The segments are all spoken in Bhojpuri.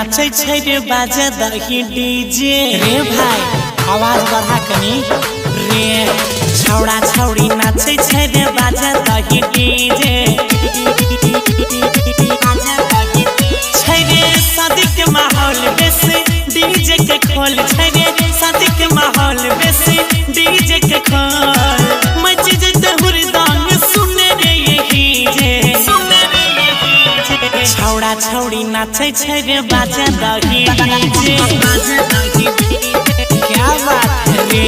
नाचे छै रे बाजे दही डीजे रे भाई आवाज बढ़ा कनी रे छौड़ा छौड़ी नाचे छै रे बाजे दही डीजे छै रे शादी के माहौल बेसी डीजे के खोल छै रे शादी के माहौल बेसी डीजे के खोल मच जते हुरदान सुने रे यही जे छौड़ा छौड़ी नाचे छै रे बाजे दही डीजे क्या बात है रे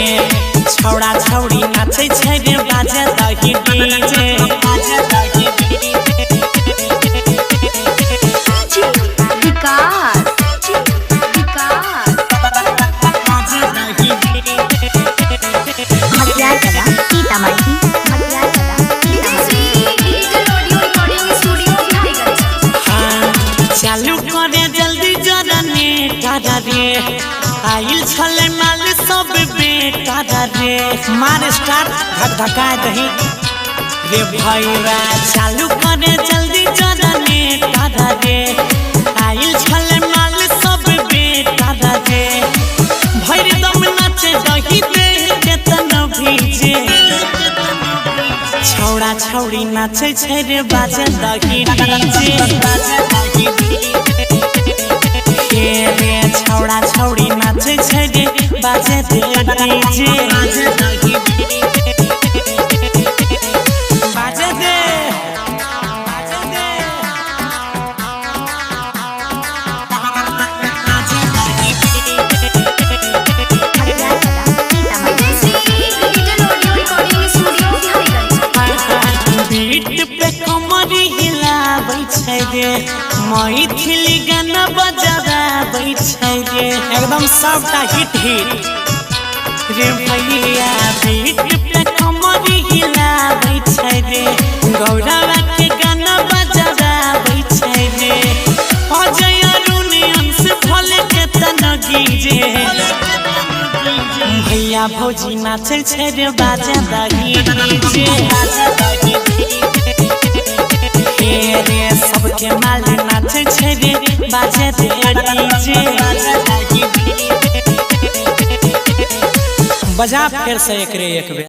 छौड़ा छौड़ी नाचे छै रे बाजे दही डीजे चालू करे जल्दी जरा नेटा रे आइल छले माल सब बेटा रे मार स्टार्ट धक धका दही रे भैया चालू करे जल्दी जरा नेटा रे आइल छले माल सब बेटा रे भैर दम नाचे दही दे केतन भीजे छौड़ा छौड़ी नाचे छै रे बाजे दही डीजे रे छौड़ा छौड़ी नाचे छै रे बाजे डीजे बाजे दे मैथिली गाना बजाबै छै रे एकदम सबटा हिट रे भैया बीट पे कमर हिलाबै छै रे गौरव के गाना बजाबै छै रे अजय अरुण अंश भले के तनगी जे भैया भौजी नाचे छै रे बाजे दही डीजे रे सबके माल नाचे छै रे बाजे डीजे बजा फिर से एक रे एक बेर।